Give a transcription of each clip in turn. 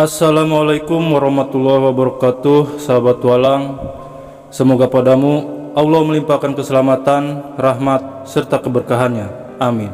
Assalamualaikum warahmatullahi wabarakatuh, sahabat walang. Semoga padamu Allah melimpahkan keselamatan, rahmat, serta keberkahannya. Amin.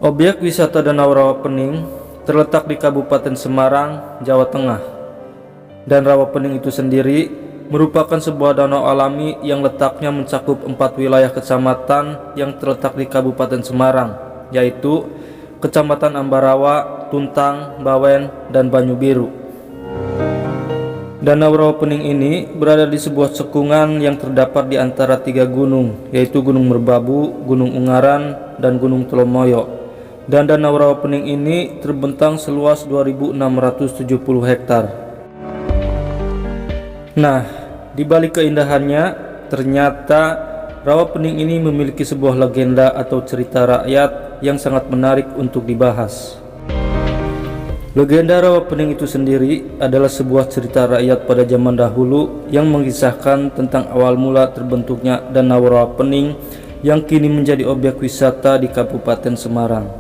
Objek wisata Danau Rawapening terletak di Kabupaten Semarang, Jawa Tengah. Dan Rawapening itu sendiri merupakan sebuah danau alami yang letaknya mencakup 4 wilayah kecamatan yang terletak di Kabupaten Semarang, yaitu Kecamatan Ambarawa, Tuntang, Bawen, dan Banyubiru. Danau Rawapening ini berada di sebuah cekungan yang terdapat di antara 3 gunung, yaitu Gunung Merbabu, Gunung Ungaran, dan Gunung Telomoyo. Dan Danau Rawapening ini terbentang seluas 2.670 hektar. Nah, di balik keindahannya, ternyata Rawapening ini memiliki sebuah legenda atau cerita rakyat yang sangat menarik untuk dibahas. Legenda Rawapening itu sendiri adalah sebuah cerita rakyat pada zaman dahulu yang mengisahkan tentang awal mula terbentuknya Danau Rawapening yang kini menjadi objek wisata di Kabupaten Semarang.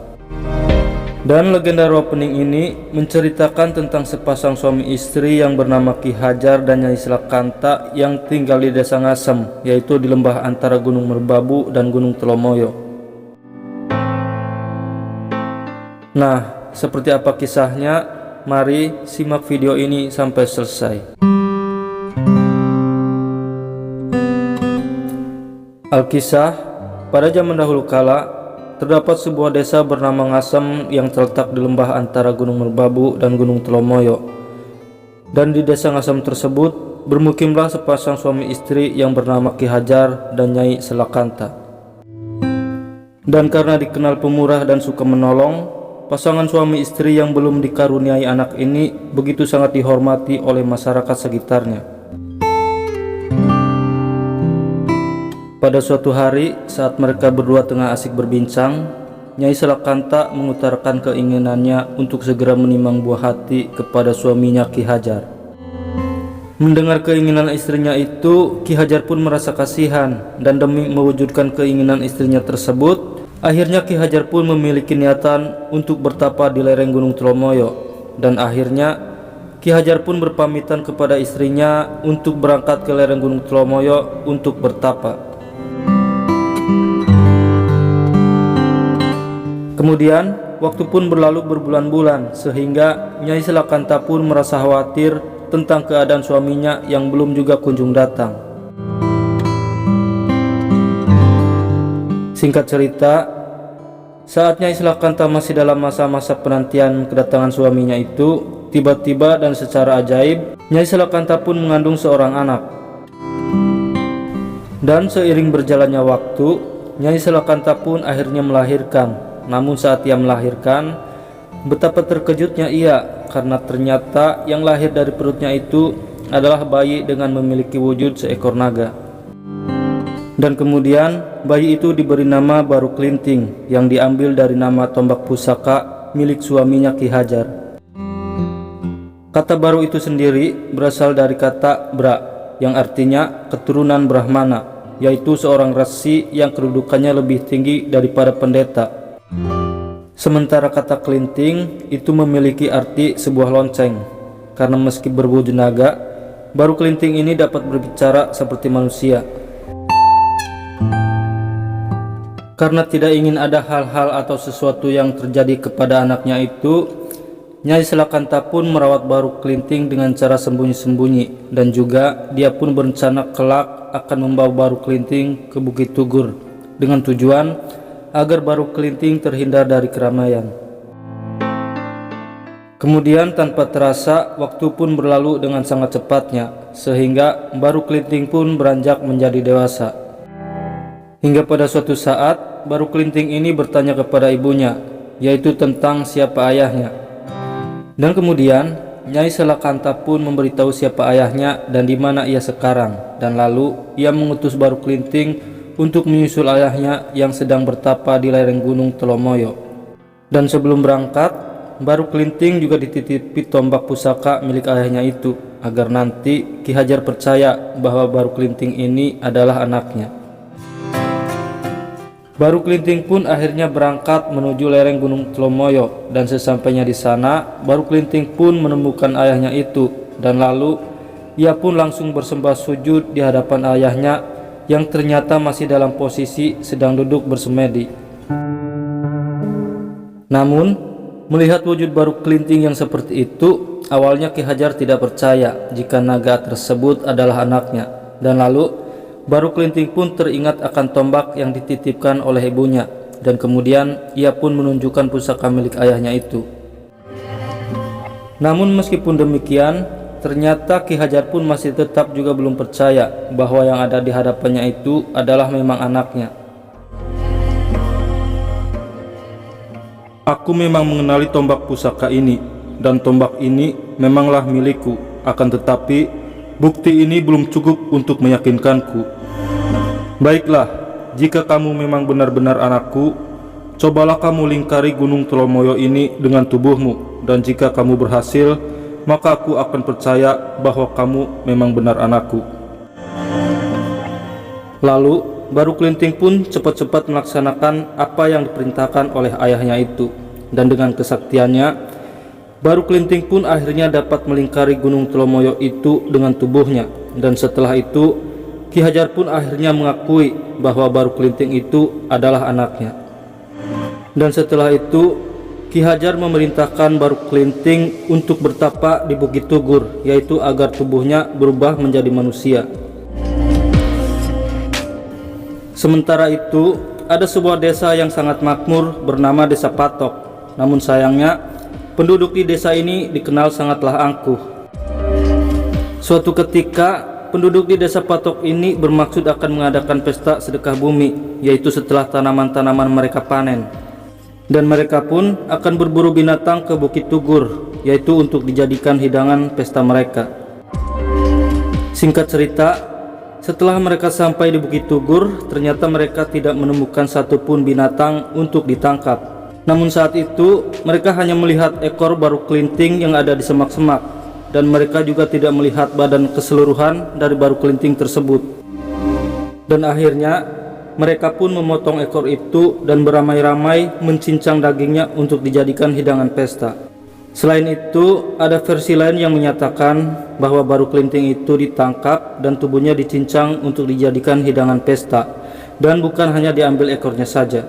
Dan legenda Rawapening ini menceritakan tentang sepasang suami istri yang bernama Ki Hajar dan Nyai Selakanta yang tinggal di Desa Ngasem, yaitu di lembah antara Gunung Merbabu dan Gunung Telomoyo. Nah, seperti apa kisahnya? Mari simak video ini sampai selesai. Alkisah, pada zaman dahulu kala terdapat sebuah desa bernama Ngasem yang terletak di lembah antara Gunung Merbabu dan Gunung Telomoyo. Dan di desa Ngasem tersebut bermukimlah sepasang suami istri yang bernama Ki Hajar dan Nyai Selakanta. Dan karena dikenal pemurah dan suka menolong, pasangan suami istri yang belum dikaruniai anak ini begitu sangat dihormati oleh masyarakat sekitarnya. Pada suatu hari, saat mereka berdua tengah asik berbincang, Nyai Selakanta mengutarakan keinginannya untuk segera menimang buah hati kepada suaminya Ki Hajar. Mendengar keinginan istrinya itu, Ki Hajar pun merasa kasihan, dan demi mewujudkan keinginan istrinya tersebut, akhirnya Ki Hajar pun memiliki niatan untuk bertapa di lereng Gunung Telomoyo. Dan akhirnya Ki Hajar pun berpamitan kepada istrinya untuk berangkat ke lereng Gunung Telomoyo untuk bertapa. Kemudian, waktu pun berlalu berbulan-bulan, sehingga Nyai Selakanta pun merasa khawatir tentang keadaan suaminya yang belum juga kunjung datang. Singkat cerita, saat Nyai Selakanta masih dalam masa-masa penantian kedatangan suaminya itu, tiba-tiba dan secara ajaib, Nyai Selakanta pun mengandung seorang anak. Dan seiring berjalannya waktu, Nyai Selakanta pun akhirnya melahirkan. Namun saat ia melahirkan, betapa terkejutnya ia karena ternyata yang lahir dari perutnya itu adalah bayi dengan memiliki wujud seekor naga. Dan kemudian bayi itu diberi nama Baru Klinting yang diambil dari nama tombak pusaka milik suaminya Ki Hajar. Kata Baru itu sendiri berasal dari kata Bra yang artinya keturunan Brahmana, yaitu seorang resi yang kedudukannya lebih tinggi daripada pendeta. Sementara kata Klinting itu memiliki arti sebuah lonceng, karena meski berwujud naga, Baru Klinting ini dapat berbicara seperti manusia. Karena tidak ingin ada hal-hal atau sesuatu yang terjadi kepada anaknya itu, Nyai Selakanta pun merawat Baru Klinting dengan cara sembunyi-sembunyi, dan juga dia pun berencana kelak akan membawa Baru Klinting ke Bukit Tugur dengan tujuan agar Baru Klinting terhindar dari keramaian. Kemudian tanpa terasa, waktu pun berlalu dengan sangat cepatnya, sehingga Baru Klinting pun beranjak menjadi dewasa. Hingga pada suatu saat, Baru Klinting ini bertanya kepada ibunya, yaitu tentang siapa ayahnya. Dan kemudian Nyai Selakanta pun memberitahu siapa ayahnya dan di mana ia sekarang, dan lalu ia mengutus Baru Klinting untuk menyusul ayahnya yang sedang bertapa di lereng Gunung Telomoyo. Dan sebelum berangkat, Baru Kelinting juga dititipi tombak pusaka milik ayahnya itu, agar nanti Ki Hajar percaya bahwa Baru Kelinting ini adalah anaknya. Baru Kelinting pun akhirnya berangkat menuju lereng Gunung Telomoyo, dan sesampainya di sana, Baru Kelinting pun menemukan ayahnya itu, dan lalu ia pun langsung bersembah sujud di hadapan ayahnya yang ternyata masih dalam posisi sedang duduk bersemedi. Namun melihat wujud Baru Kelinting yang seperti itu, awalnya Ki Hajar tidak percaya jika naga tersebut adalah anaknya, dan lalu Baru Kelinting pun teringat akan tombak yang dititipkan oleh ibunya, dan kemudian ia pun menunjukkan pusaka milik ayahnya itu. Namun meskipun demikian, ternyata Ki Hajar pun masih tetap juga belum percaya bahwa yang ada di hadapannya itu adalah memang anaknya. Aku memang mengenali tombak pusaka ini, dan tombak ini memanglah milikku. Akan tetapi, bukti ini belum cukup untuk meyakinkanku. Baiklah, jika kamu memang benar-benar anakku, cobalah kamu lingkari Gunung Telomoyo ini dengan tubuhmu, dan jika kamu berhasil, maka aku akan percaya bahwa kamu memang benar anakku. Lalu Baru Kelinting pun cepat-cepat melaksanakan apa yang diperintahkan oleh ayahnya itu, dan dengan kesaktiannya, Baru Kelinting pun akhirnya dapat melingkari Gunung Telomoyo itu dengan tubuhnya. Dan setelah itu, Ki Hajar pun akhirnya mengakui bahwa Baru Kelinting itu adalah anaknya. Dan setelah itu, Ki Hajar memerintahkan Baru Kelinting untuk bertapa di Bukit Tugur, yaitu agar tubuhnya berubah menjadi manusia. Sementara itu, ada sebuah desa yang sangat makmur bernama Desa Patok. Namun sayangnya, penduduk di desa ini dikenal sangatlah angkuh. Suatu ketika, penduduk di Desa Patok ini bermaksud akan mengadakan pesta sedekah bumi, yaitu setelah tanaman-tanaman mereka panen. Dan mereka pun akan berburu binatang ke Bukit Tugur, yaitu untuk dijadikan hidangan pesta mereka. Singkat cerita, setelah mereka sampai di Bukit Tugur, ternyata mereka tidak menemukan satupun binatang untuk ditangkap. Namun saat itu, mereka hanya melihat ekor Baru Kelinting yang ada di semak-semak, dan mereka juga tidak melihat badan keseluruhan dari Baru Kelinting tersebut. Dan akhirnya, mereka pun memotong ekor itu dan beramai-ramai mencincang dagingnya untuk dijadikan hidangan pesta. Selain itu, ada versi lain yang menyatakan bahwa Baru Kelinting itu ditangkap dan tubuhnya dicincang untuk dijadikan hidangan pesta, dan bukan hanya diambil ekornya saja.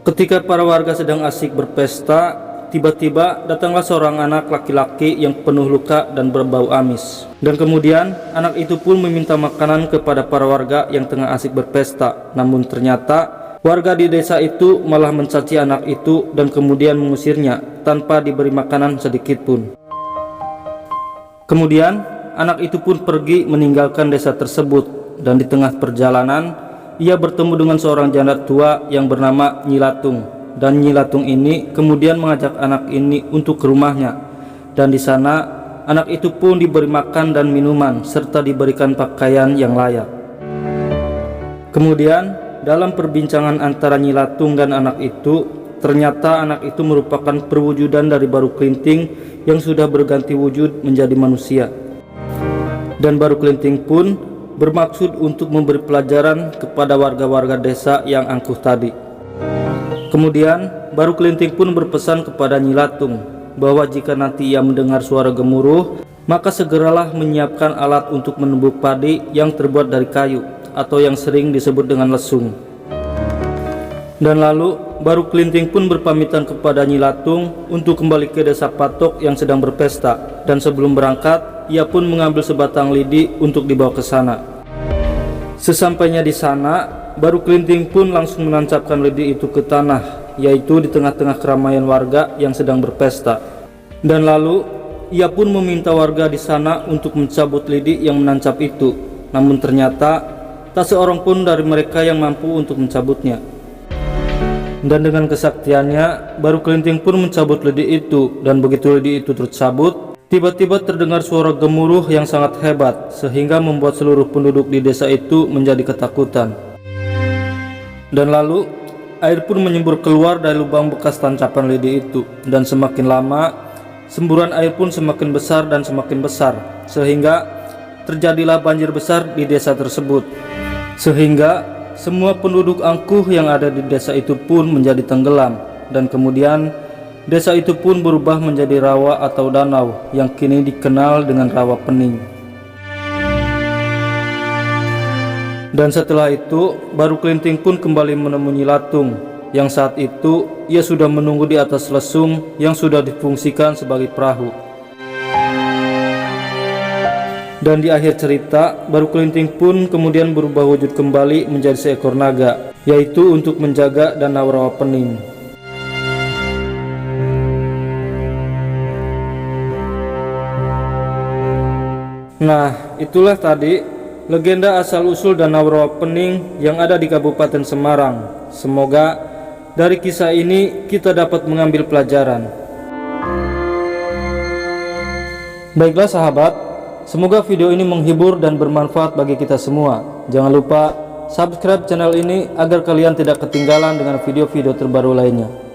Ketika para warga sedang asik berpesta, tiba-tiba datanglah seorang anak laki-laki yang penuh luka dan berbau amis. Dan kemudian anak itu pun meminta makanan kepada para warga yang tengah asik berpesta. Namun ternyata warga di desa itu malah mencaci anak itu dan kemudian mengusirnya tanpa diberi makanan sedikit pun. Kemudian anak itu pun pergi meninggalkan desa tersebut, dan di tengah perjalanan ia bertemu dengan seorang janda tua yang bernama Nyi Latung. Dan Nyi Latung ini kemudian mengajak anak ini untuk ke rumahnya, dan di sana anak itu pun diberi makan dan minuman serta diberikan pakaian yang layak. Kemudian dalam perbincangan antara Nyi Latung dan anak itu, ternyata anak itu merupakan perwujudan dari Baru Kelinting yang sudah berganti wujud menjadi manusia. Dan Baru Kelinting pun bermaksud untuk memberi pelajaran kepada warga-warga desa yang angkuh tadi. Kemudian Baru Kelinting pun berpesan kepada Nyi Latung bahwa jika nanti ia mendengar suara gemuruh, maka segeralah menyiapkan alat untuk menumbuk padi yang terbuat dari kayu, atau yang sering disebut dengan lesung. Dan lalu Baru Kelinting pun berpamitan kepada Nyi Latung untuk kembali ke Desa Patok yang sedang berpesta, dan sebelum berangkat ia pun mengambil sebatang lidi untuk dibawa ke sana. Sesampainya di sana, Baru Kelinting pun langsung menancapkan lidi itu ke tanah, yaitu di tengah-tengah keramaian warga yang sedang berpesta. Dan lalu ia pun meminta warga di sana untuk mencabut lidi yang menancap itu. Namun ternyata tak seorang pun dari mereka yang mampu untuk mencabutnya. Dan dengan kesaktiannya, Baru Kelinting pun mencabut lidi itu, dan begitu lidi itu tercabut, tiba-tiba terdengar suara gemuruh yang sangat hebat, sehingga membuat seluruh penduduk di desa itu menjadi ketakutan. Dan lalu air pun menyembur keluar dari lubang bekas tancapan lidi itu, dan semakin lama semburan air pun semakin besar dan semakin besar, sehingga terjadilah banjir besar di desa tersebut. Sehingga semua penduduk angkuh yang ada di desa itu pun menjadi tenggelam, dan kemudian desa itu pun berubah menjadi rawa atau danau yang kini dikenal dengan Rawa Pening. Dan setelah itu baru Kelinting pun kembali menemui Latung, yang saat itu ia sudah menunggu di atas lesung yang sudah difungsikan sebagai perahu. Dan di akhir cerita baru Kelinting pun kemudian berubah wujud kembali menjadi seekor naga, yaitu untuk menjaga danau Rawa Pening. Nah, itulah tadi legenda asal-usul Danau Rawa Pening yang ada di Kabupaten Semarang. Semoga dari kisah ini kita dapat mengambil pelajaran. Baiklah sahabat, semoga video ini menghibur dan bermanfaat bagi kita semua. Jangan lupa subscribe channel ini agar kalian tidak ketinggalan dengan video-video terbaru lainnya.